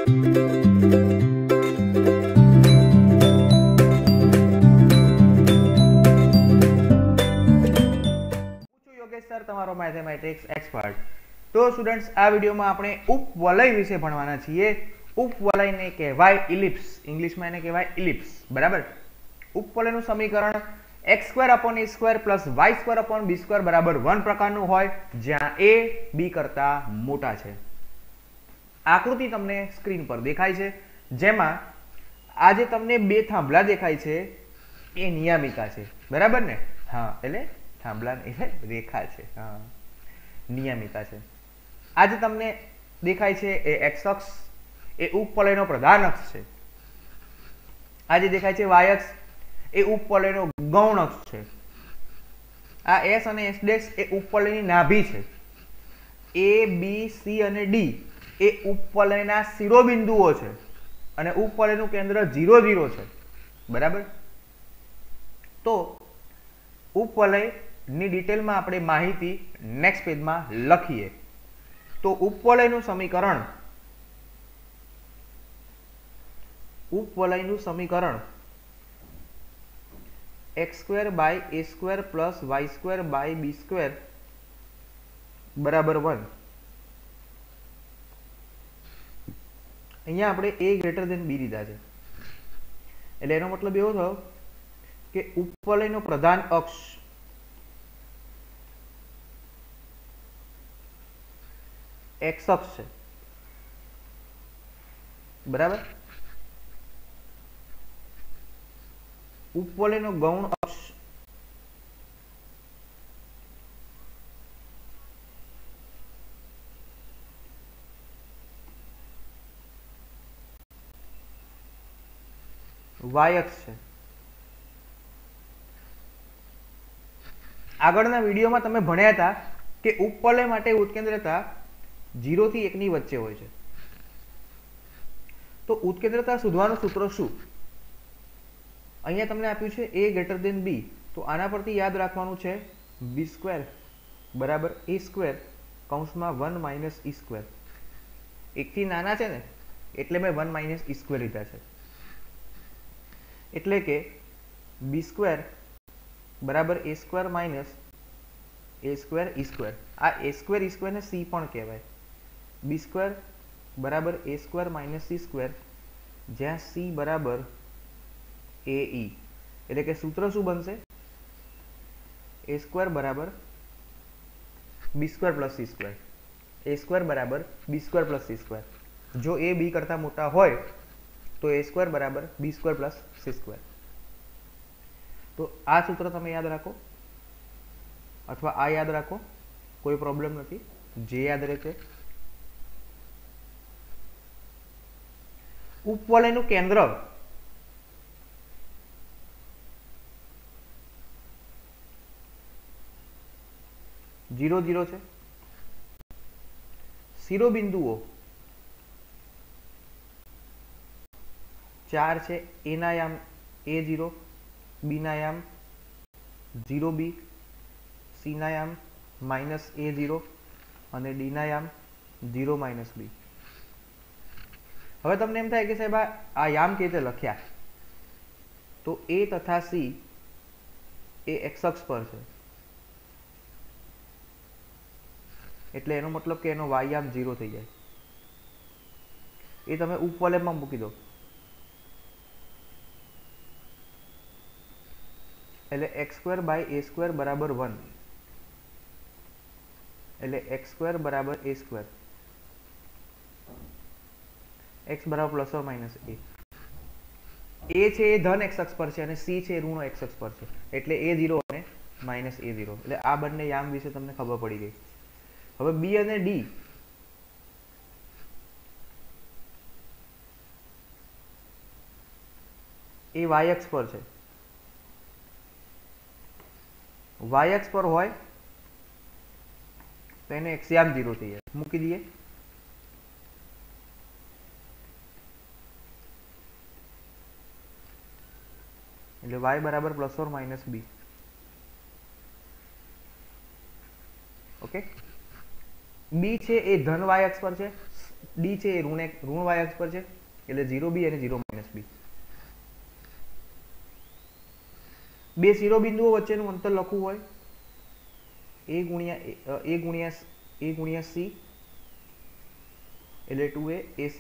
Sir તમારો mathematics expert. તો students, આ વિડીયોમાં આપણે ઉપવલય વિશે ભણવાના છીએ। ઉપવલયને કહેવાય ઇલિપ્સ, ઇંગ્લિશમાં એને કહેવાય ઇલિપ્સ, બરાબર। ઉપવલયનું સમીકરણ x² + y² + b² બરાબર 1 પ્રકારનું હોય, જ્યાં a b કરતા મોટા છે। આકૃતિ તમને સ્ક્રીન પર દેખાય છે, જેમાં આ જે તમને બે થાંભલા દેખાય છે એ નિયામિકા છે, બરાબર ને? હા, એટલે થાંભલા એટલે રેખા છે, હા, નિયમિકા છે। આ જે તમને દેખાય છે એ x અક્ષ એ ઉપવલયનો પ્રધાન અક્ષ છે। આ જે દેખાય છે y અક્ષ એ ઉપવલયનો ગૌણ અક્ષ છે। આ s અને s' એ ઉપવલયની નાભી છે। a b c અને d એ ઉપવલયના શિરોબિંદુઓ છે અને ઉપવલયનું કેન્દ્ર 0 0 છે, બરાબર। તો ઉપવલય ની ડિટેલમાં આપણે માહિતી નેક્સ્ટ પેજમાં લખીએ। તો ઉપવલયનું સમીકરણ x² / a² + y² / b² બરાબર 1। અહીંયા આપણે a > b લીધા છે, એટલે એનો મતલબ એવો થયો કે ઉપવલયનો પ્રધાન અક્ષ x અક્ષ છે, બરાબર। ઉપવલયનો ગૌણ અક્ષ y અક્ષ છે। આગળના વિડીયોમાં તમે ભણ્યા હતા કે ઉપવલય માટે ઉત્કેન્દ્રતા 0 થી 1 ની વચ્ચે હોય છે। તો ઉત્કેન્દ્રતા શોધવાનું સૂત્ર શું? અહીંયા તમને આપ્યું છે a > b, તો આના પરથી યાદ રાખવાનું છે b² બરાબર a² કૌંસમાં 1 - e²। 1 થી નાના છે ને એટલે મેં 1 - e² લીધા છે, એટલે કે b² બરાબર a² - a² e²। આ a² e² ને c પણ કહેવાય। b² બરાબર a² - c², જ્યાં c બરાબર ae, એટલે કે સૂત્ર શું બનશે? a² બરાબર b² + c², a² બરાબર b² + c²। જો a b કરતા મોટા હોય તો a² બરાબર b² + c²। તો આ સૂત્ર તમે યાદ રાખો અથવા આ યાદ રાખો, કોઈ પ્રોબ્લેમ નથી, જે યાદ રહે છે। ઉપવલયનું કેન્દ્ર ઝીરો 0 છે। શિરોબિંદુઓ 4 છે। a ના યામ a0, b ના યામ 0b, c ના યામ -a0 અને d ના યામ 0 - b। હવે તમને એમ થાય કે સાહેબ આ યામ કેવી રીતે લખ્યા? તો a તથા c એ x અક્ષ પર છે, એટલે એનો મતલબ કે એનો y યામ 0 થઈ જાય। એ તમે ઉપવલયમાં મૂકી દો, એટલે x² / a² બરાબર 1, એટલે x² બરાબર a², x બરાબર ± a। a છે એ ધન x અક્ષ પર છે અને c છે એ ઋણ x અક્ષ પર છે, એટલે a0 અને -a0, એટલે આ બંને યામ વિશે તમને ખબર પડી ગઈ। હવે b અને d એ y અક્ષ પર છે। y અક્ષ પર હોય તો એને x યામ 0 થઈ જાય, મૂકી દઈએ। એટલે y બરાબર ± b, ઓકે। b છે એ ધન y અક્ષ પર છે, ડી છે એ ઋણ વાય અક્ષ પર છે એટલે 0b અને 0 માઇનસ બી. બે શિરોબિંદુઓ વચ્ચેનું અંતર લખવું હોય એ ગુણ્યા સી એટલે 2a AC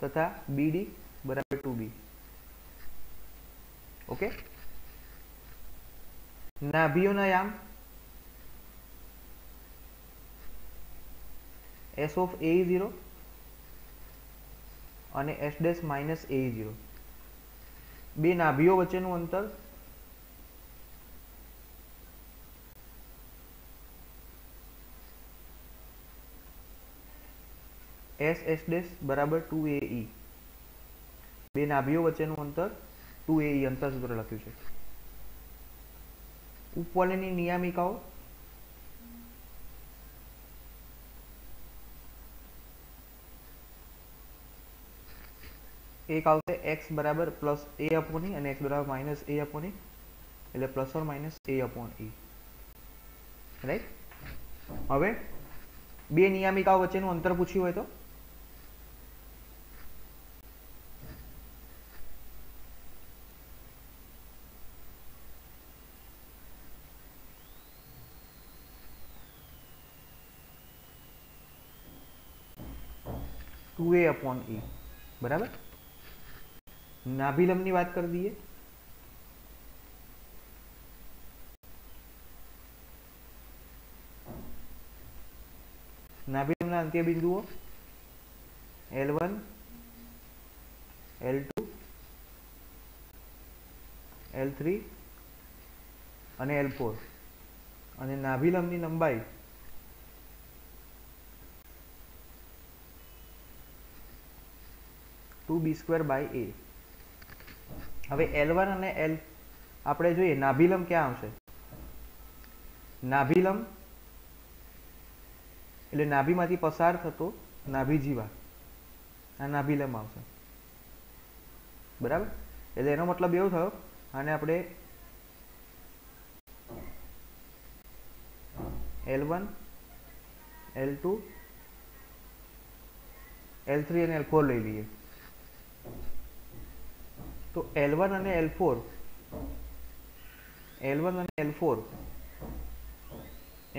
તથા BD બરાબર 2b. ઓકે. નાભીઓના યામ S of A is 0 અને S dash minus A is 0. બે નાભીઓ વચ્ચેનું અંતર S dash બરાબર 2AE. બે નાભીઓ વચ્ચેનું અંતર 2AE અંતર સૂત્ર લખ્યું છે. ઉપવલયની નિયામિકાઓ એક આવશે x બરાબર પ્લસ a અપોન e અને x બરાબર માઇનસ a અપોન e એટલે plus or minus a upon e. Right. હવે બે નિયામિકાઓ વચ્ચેનું અંતર પૂછ્યું હોય તો ટુ એ અપોન e બરાબર. નાભિલંબની વાત કરી દઈએ. નાભિલંબના અંત્ય બિંદુઓ L1 L2 L3 અને L4 અને નાભિલંબની લંબાઈ ટુ બી સ્ક્વેર બાય એ. હવે L1 અને L આપણે જોઈએ નાભિલંબ ક્યાં આવશે. નાભિલંબ એટલે નાભીમાંથી પસાર થતો નાભીજીવા આ નાભિલંબ આવશે બરાબર. એટલે એનો મતલબ એવો થયો આને આપણે L1 L2 L3 અને L4 લઈ લઈએ તો L1 અને L4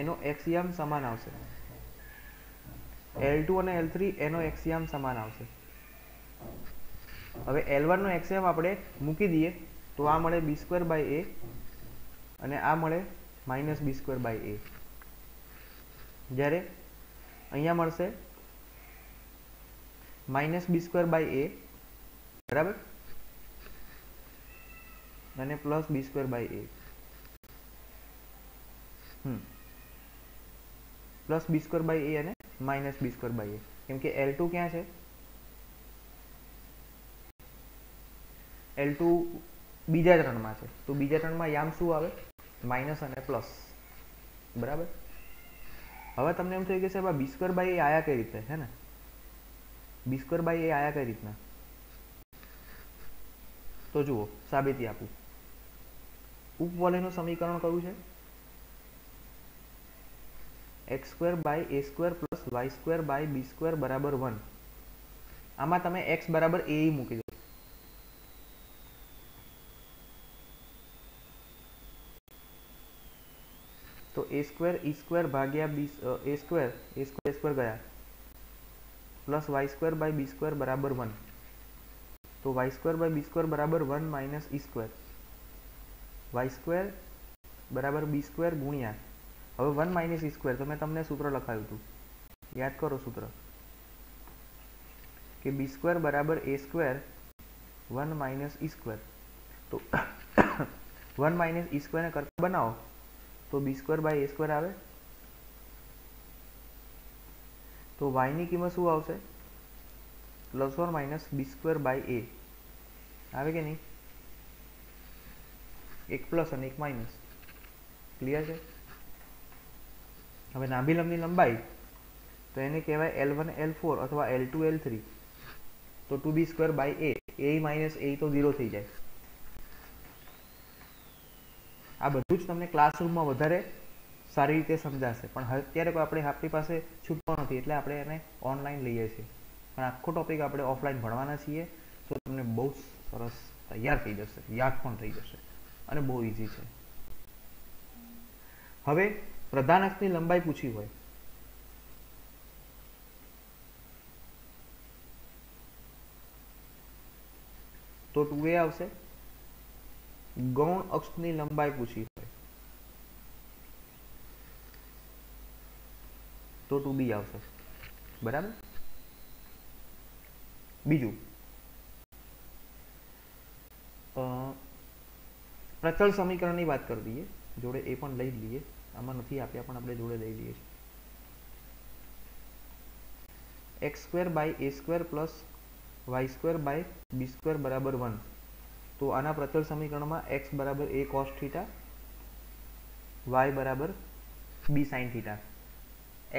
એનો એક્સિયમ સમાન આવશે. L2 અને L3 એનો એક્સિયમ સમાન આવશે. હવે L1 નો એક્સિયમ આપણે મૂકી દઈએ તો આ મળે b સ્ક્વેર બાય a અને આ મળે minus b square by a. જ્યારે અહીંયા મળશે minus b square by a બરાબર અને plus b square by a. Plus b square by a અને minus b square by a કેમ કે L2 ક્યાં છે L2 બીજા ત્રણમાં છે તો બીજા ત્રણમાં યામ શું આવે માઇનસ અને પ્લસ બરાબર. હવે તમને એમ થઈ ગયું સાહેબ આ b સ્ક્વેર બાય a આયા કઈ રીતે હે ને b સ્ક્વેર બાય a આયા કઈ રીતના તો જુઓ સાબિતી આપું. ઉપવલયનું સમીકરણ કયું છે x square by a square plus y square by b square બરાબર 1. આમાં તમે x બરાબર a મૂકી દો તો a સ્ક્વેર e સ્ક્વેર ભાગ્યા b a સ્ક્વેર ગયા plus y square by b square બરાબર 1. તો y square by b square બરાબર 1 minus e square y square બરાબર b સ્ક્વેર ગુણ્યા હવે 1 માઇનસ e સ્ક્વેર તો મેં તમને સૂત્ર લખાવ્યું હતું યાદ કરો સૂત્ર કે b સ્ક્વેર બરાબર a square 1 minus e square. તો 1 માઇનસ e સ્ક્વેર ને કરતા બનાવો તો b square by a square આવે તો y ની કિંમત શું આવશે plus or minus b square by a આવે કે નહીં. એક પ્લસ અને એક માઇનસ. ક્લિયર છે. હવે નાભિલંબની લંબાઈ તો એને કહેવાય L1 L4 અથવા L2 L3 તો 2b square by a minus a તો 0 થઈ જાય. આ બધું જ તમને ક્લાસરૂમમાં વધારે સારી રીતે સમજાશે પણ અત્યારે કોઈ આપણી પાસે છૂટકો નથી એટલે આપણે એને ઓનલાઈન લઈએ છીએ પણ આખો ટોપિક આપણે ઓફલાઈન ભણવાના છીએ, તો તમને બહુ સરસ તૈયાર થઈ જશે, યાદ પણ થઈ જશે અને બહુ ઇઝી છે. હવે પ્રધાન અક્ષની લંબાઈ પૂછી હોય તો 2a આવશે. ગૌણ અક્ષની લંબાઈ પૂછી હોય તો 2b આવશે. બરાબર. બીજું પ્રચળ સમીકરણની વાત કરી દઈએ, જોડે એ પણ લઈ લઈએ. આમાં નથી આપ્યા પણ આપણે જોડે લઈ લઈએ છીએ. x² by a² plus y² by b² બરાબર 1. તો આના પ્રચળ સમીકરણમાં x બરાબર a cos થીટા, y બરાબર b sin થીટા.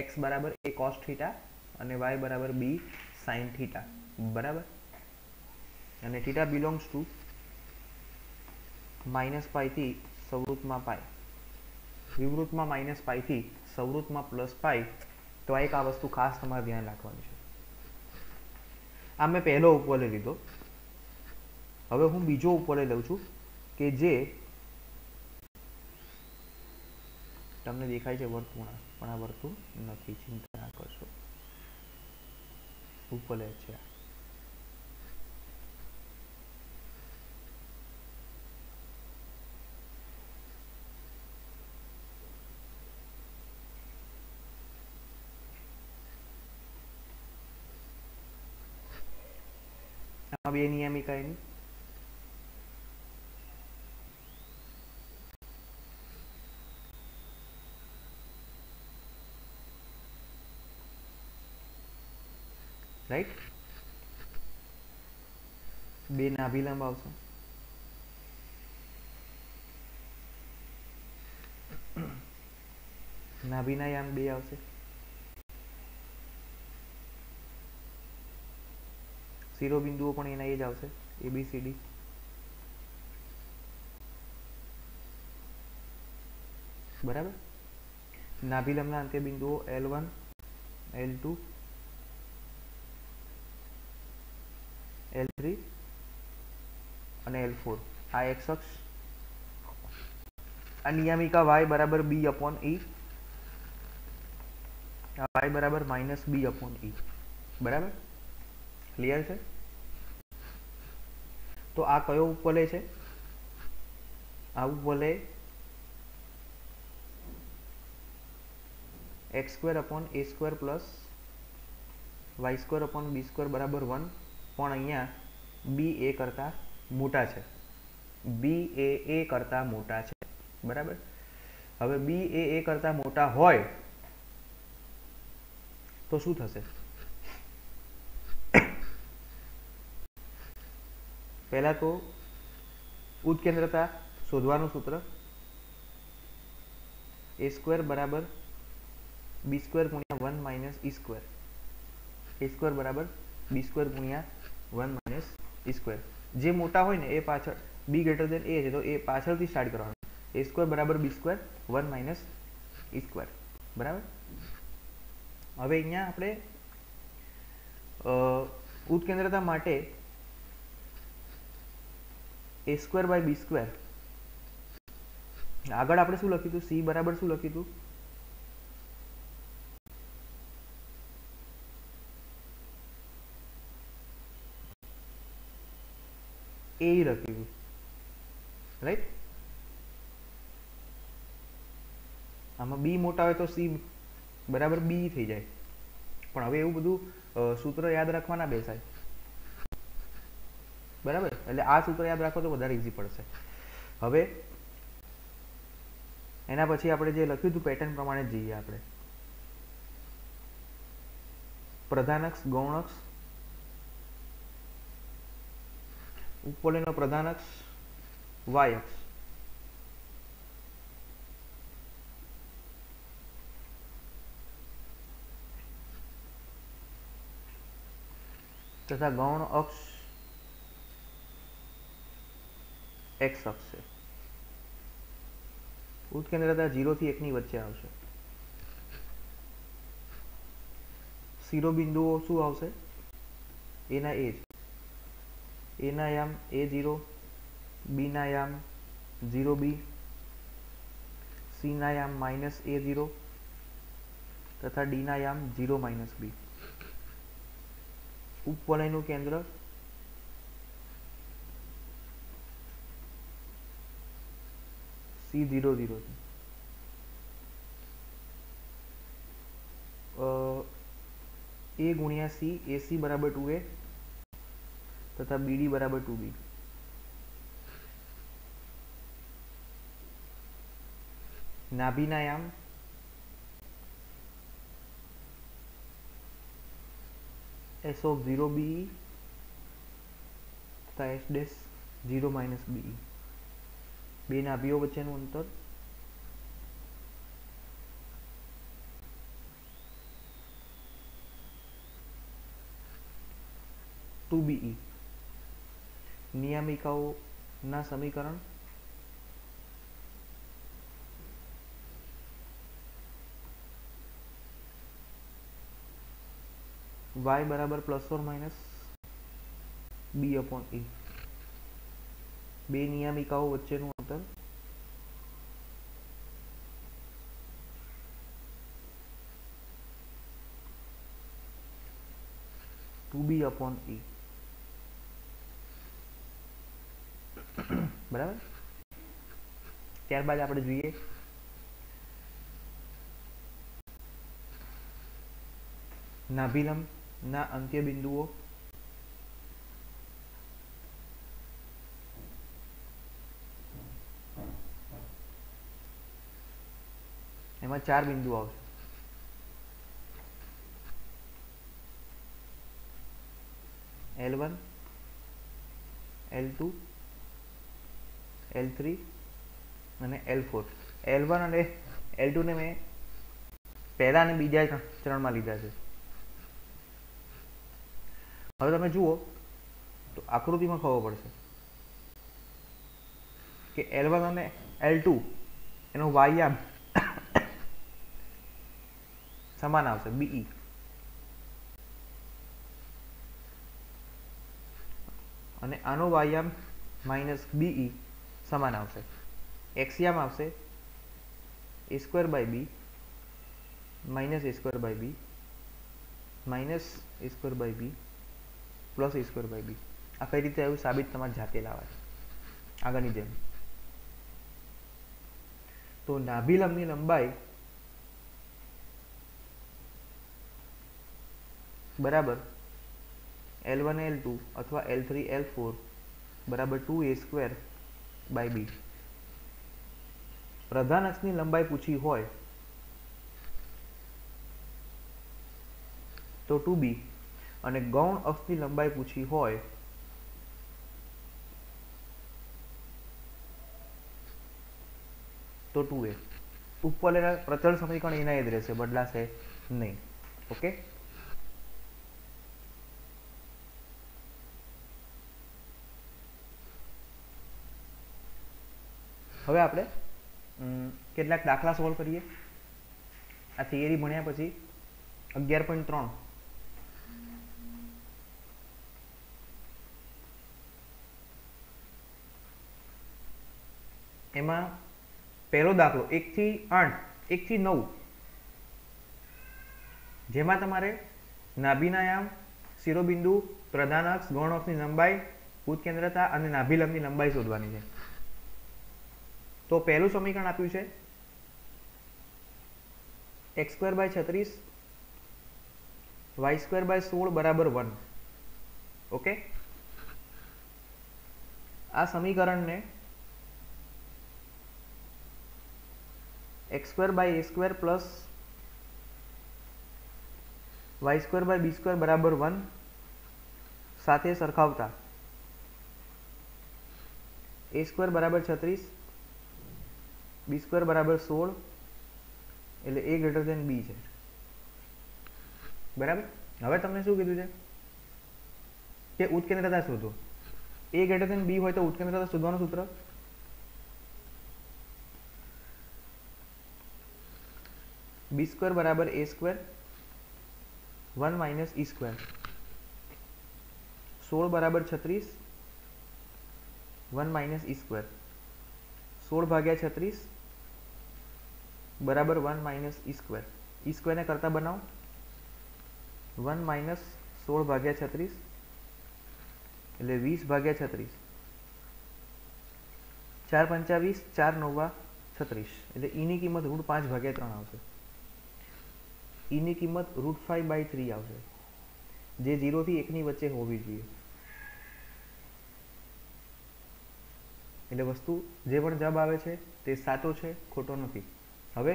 x બરાબર a cos થીટા અને y બરાબર b sin થીટા. બરાબર. અને થીટા બિલોંગ્સ ટુ -π થી સવૃત્તમાં π, વિવૃત્તમાં -π થી સવૃત્તમાં +π. તો એક આ વસ્તુ ખાસ તમારે ધ્યાન રાખવાની છે. આ મેં પહેલો ઉપવલય લીધો. હવે હું બીજો ઉપવલય લઉં છું કે જે તમને દેખાય છે વર્તુળ, પણ આ વર્તુળ નથી, ચિંતા ના કરશો, ઉપવલય છે. આમાં બે નિયમિકા એની રાઈટ. બે નાભિલંબ આવશે. નાભિના યામ 2 આવશે. શિરોબિંદુઓ પણ એના એ જ આવશે, ABCD. બરાબર. નાભિલંબના અંત્યબિંદુઓ L1, L2, L3 અને L4. આ x અક્ષ. આ નિયમિકા y બરાબર b અપોન e, આ y બરાબર -b અપોન e. બરાબર. ક્લિયર છે. તો આ કયો ઉપવલય છે? આ ઉપવલય x² upon a² plus y² upon b² બરાબર 1. પણ અહીંયા b a કરતા મોટા છે. b એ a કરતા મોટા છે. બરાબર. હવે b એ a કરતા મોટા હોય તો શું થશે? પહેલા તો ઉત્કેન્દ્રતા શોધવાનું સૂત્ર a² બરાબર b² ગુણ્યા 1 માઇનસ e². a² બરાબર b² ગુણ્યા 1 માઇનસ e². જે મોટા હોય ને એ પાછળ, b ગ્રેટર દેન a છે તો એ પાછળથી સ્ટાર્ટ કરવાનું. a² બરાબર b² 1 માઇનસ e². બરાબર. હવે અહીંયા આપણે ઉત્કેન્દ્રતા માટે a² બાય b². આગળ આપણે શું લખ્યું હતું? c બરાબર શું લખ્યું હતું? a લખ્યું હતું. રાઈટ. આમાં b મોટા હોય તો c બરાબર b થઈ જાય. પણ હવે એવું બધું સૂત્ર યાદ રાખવા ના બેસાય. બરાબર. એટલે આ સૂત્ર યાદ રાખો તો વધારે ઈઝી પડશે. હવે એના પછી આપણે જે લખ્યું હતું પેટર્ન પ્રમાણે જ જઈએ આપણે. પ્રધાન અક્ષ, ગૌણ અક્ષ, ઉપવલયનો પ્રધાન અક્ષ y અક્ષ, તથા ગૌણ અક્ષ x અક્ષ છે. ઉત્કેન્દ્રતા 0 થી 1 ની વચ્ચે આવશે. શિરોબિંદુઓ શું આવશે? એના એ જ, એના યામ A0, બીના યામ 0B, सीना याम -A0 तथा डी ना याम 0 - B। उपवलयનું કેન્દ્ર C00 A गुणिया C, AC बराबर 2A तथा BD बराबर 2B। नाभिनायाम S0BE तथा S' 0 - BE। બે નાભીઓ વચ્ચેનું અંતર BE। નિયમિકાઓના સમીકરણ y बराबर ± B/E। બે નિયમિકાઓ વચ્ચેનું અંતર B/E। બરાબર। ત્યારબાદ આપણે જોઈએ નાભિલંબ ના અંત્ય બિંદુઓ એમાં 4 બિંદુ આવશે। L1, L2, L3 અને L4। L1 અને L2 ને મેં પહેલા અને બીજા ચરણમાં લીધા છે। હવે તમે જુઓ તો આકૃતિમાં ખબર પડશે કે L1 અને L2 એનો વાયામ સમાન આવશે BE, અને આનો વાયામ -BE સમાન આવશે। एक्सयाम આવશે A²/B -A²/B -A²/B +A²/B। આ કઈ રીતે આવ્યું સાબિત તમારે જાતે લાવવા છે આગળની જેમ। તો નાભિલંબની લંબાઈ बराबर L1 L2 अथवा L3 L4 बराबर 2A²/B। प्रधान अक्षनी लंबाई पूछी होय तो 2B અને ગૌણ અક્ષની લંબાઈ પૂછી હોય तो 2A। ઉપવલયના પ્રચળ સમીકરણ એના જ રહેશે, બદલાશે નહીં। ઓકે, હવે આપણે કેટલાક દાખલા સોલ્વ કરીએ। આ થિયરી ભણ્યા પછી 11.3 એમાં પહેલો દાખલો 1 થી 8, 1 થી 9 જેમાં તમારે નાભિનાયામ, શિરોબિંદુ, પ્રધાન અક્ષ, ગૌણ અક્ષની લંબાઈ, ઉત્કેન્દ્રતા અને નાભિલંબની લંબાઈ શોધવાની છે। तो पहलू समीकरण आप्યું છે x²/36 y²/16 बराबर 1। ओके, आ समीकरण ने x²/a² प्लस y²/b² बराबर 1 साथे सरखावता a² बराबर 36, B² बराबर 16 એટલે a ગ્રેટર ધેન b છે। બરાબર। હવે તમને શું કીધું છે કે ઉત્કેન્દ્રતા શોધો। a ગ્રેટર ધેન b હોય તો ઉત્કેન્દ્રતા શોધવાનું સૂત્ર b² बराबर a² 1 - e²। 16 बराबर 36 1 माइनस ई स्क्वेर 16 भाग्या 36 बराबर 1 माइनस ई स्क्वेर ने करता बनाओ 1 माइनस 16 भाग्या 36 એટલે 20 ભાગ્યા 36 4 पंचा 20 4 9 36 એટલે e ની કિંમત √5 ભાગ્યા 3 આવશે e ની કિંમત √5/3 આવશે જે 0 થી 1 ની વચ્ચે હોવી જોઈએ એટલે વસ્તુ જે પણ જવાબ આવે છે તે સાચો છે ખોટો નથી હવે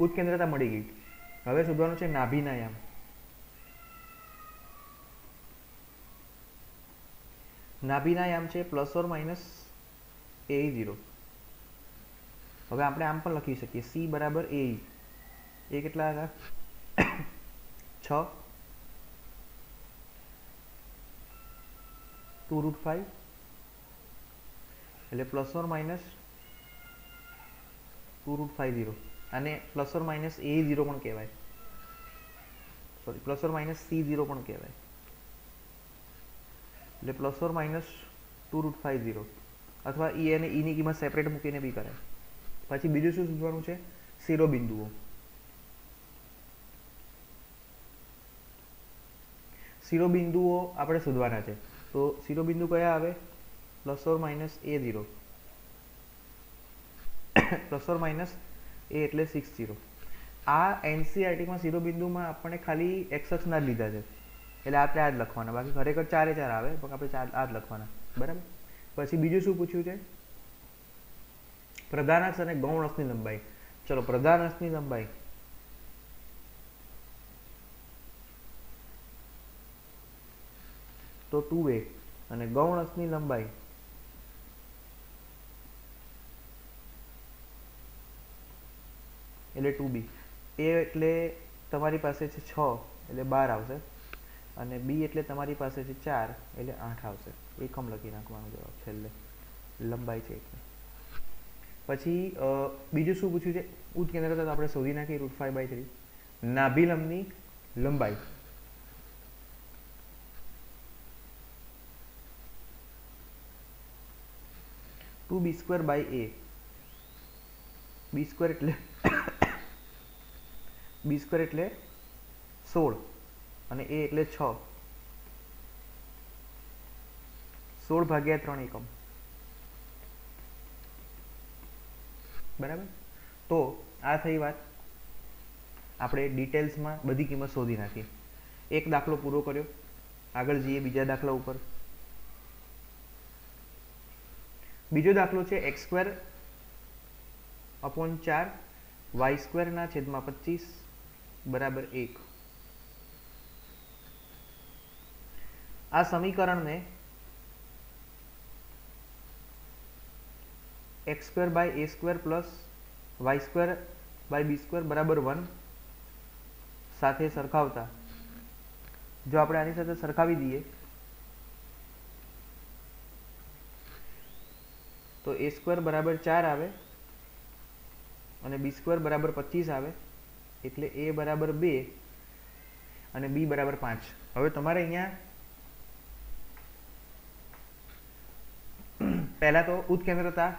ઉત્કેન્દ્રતા મળી ગઈ હવે શોધવાનું છે નાભીના યામ નાભીના યામ છે +or- AE0 હવે આપણે આમ પણ લખી શકીએ C બરાબર AE એ કેટલા હતા 6 2√5 એટલે +or- 2√50 આને +or- AE0 પણ કહેવાય સોરી +or- C0 પણ કહેવાય એટલે +or- 2√50 અથવા e અને e ની કિંમત સેપરેટ મૂકીને બી કરાય પછી બીજું શું શોધવાનું છે શિરોબિંદુઓ શિરોબિંદુઓ આપણે શોધવાના છે તો શિરોબિંદુ કયા આવે +or- A0 +or- A એટલે 60 આ એનસીઈઆરટીમાં શિરોબિંદુમાં આપણે ખાલી x અક્ષના જ લીધા છે એટલે આપણે આ જ લખવાના બાકી ખરેખર 4 એ 4 આવે પણ આપણે આ જ લખવાના બરાબર પછી બીજું શું પૂછ્યું છે પ્રધાન અક્ષ અને ગૌણ અક્ષની લંબાઈ ચલો પ્રધાન અક્ષની લંબાઈ તો 2a અને ગૌણ અક્ષની લંબાઈ એટલે 2b a એટલે તમારી પાસે છે 6 એટલે 12 આવશે અને b એટલે તમારી પાસે છે 4 એટલે 8 આવશે એકમ લખી નાખવાનો જવાબ છેલ્લે લંબાઈ છે એટલે પછી બીજું શું પૂછ્યું છે ઉત્કેન્દ્રતા આપણે શોધી નાખી √5/3 નાભિલંબની લંબાઈ b²/a b² એટલે b² એટલે 16 અને a એટલે 6 16 ભાગ્યા 3 એકમ બરાબર તો આ થઈ વાત આપણે ડિટેલ્સમાં બધી કિંમત શોધી નાખી એક દાખલો પૂરો કર્યો આગળ જઈએ બીજા દાખલા ઉપર બીજો દાખલો છે x² / 4 y² ના છેદમાં 25 બરાબર 1 આ સમીકરણને x²/a² પ્લસ y²/b² બરાબર 1 સાથે સરખાવતા જો આપણે આની સાથે સરખાવી દઈએ તો a² બરાબર 4 આવે અને b² બરાબર 25 આવે એટલે a બરાબર 2 અને b બરાબર 5 હવે તમારે અહીંયા પહેલા તો ઉત્કેન્દ્રતા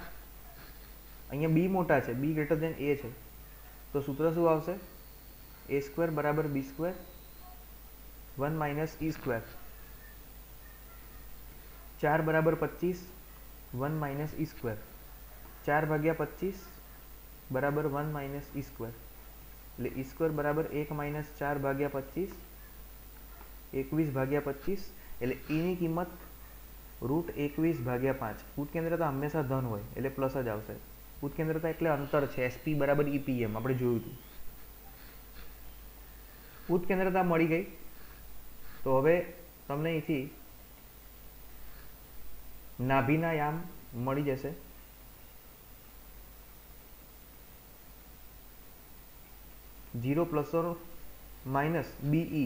અહીંયા b મોટા છે b ગ્રેટર ધેન a છે તો સૂત્ર શું આવશે a² બરાબર b² 1 માઇનસ e², 4 बराबर 25, 1 माइनस ई², 4 भाग्या 25 बराबर 1 माइनस ई², એટલે ई² बराबर 1 माइनस 4 भाग्या 25, 21 भाग्या 25, એટલે e ની કિંમત √21 ભાગ્યા 5. ઉત્કેન્દ્રતા હંમેશા ધન હોય એટલે પ્લસ જ આવશે. ઉત્કેન્દ્રતા એટલે અંતર છે, SP બરાબર EPM આપણે જોયું હતું. ઉત્કેન્દ્રતા મળી ગઈ તો હવે તમને અહીંથી નાભીના યામ મળી જશે. जीरो प्लस और माइनस बीई,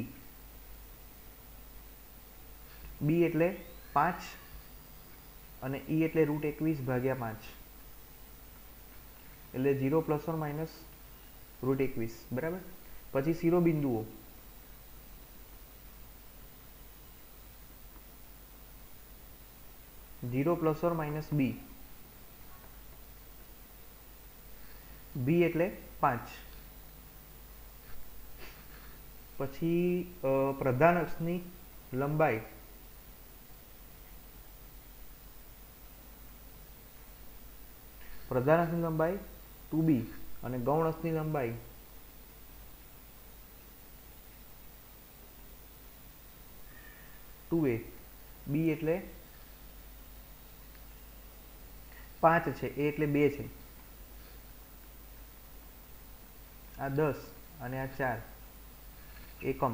बी एटले 5 અને ई એટલે √21 ભાગ્યા 5 એટલે 0 પ્લસ ઓર માઇનસ √21 બરાબર. પછી શિરોબિંદુઓ ઝીરો પ્લસ ઓર માઇનસ બી, બી એટલે 5. પછી પ્રધાન અક્ષની લંબાઈ પ્રધાન અક્ષની લંબાઈ 2b અને ગૌણ અક્ષની લંબાઈ 2a. બી એટલે 5 છે, એ એટલે 2 છે, આ 10 અને આ 4 એકમ.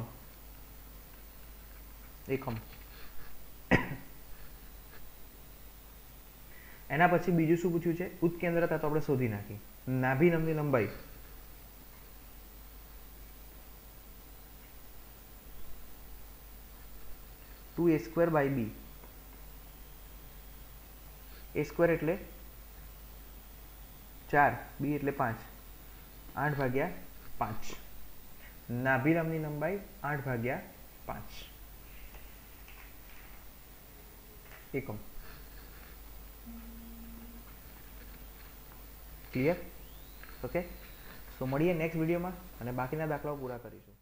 એના પછી બીજું શું પૂછ્યું છે? ઉત્કેન્દ્રતા તો આપણે શોધી નાખી. નાભિનમની લંબાઈ (2a²/b). a² એટલે 4, b એટલે 5, 8/5. નાભિનમની લંબાઈ 8/5 એકમ. ક્લિયર? ઓકે, સો મળીએ નેક્સ્ટ વિડીયોમાં અને બાકીના દાખલાઓ પૂરા કરીશું.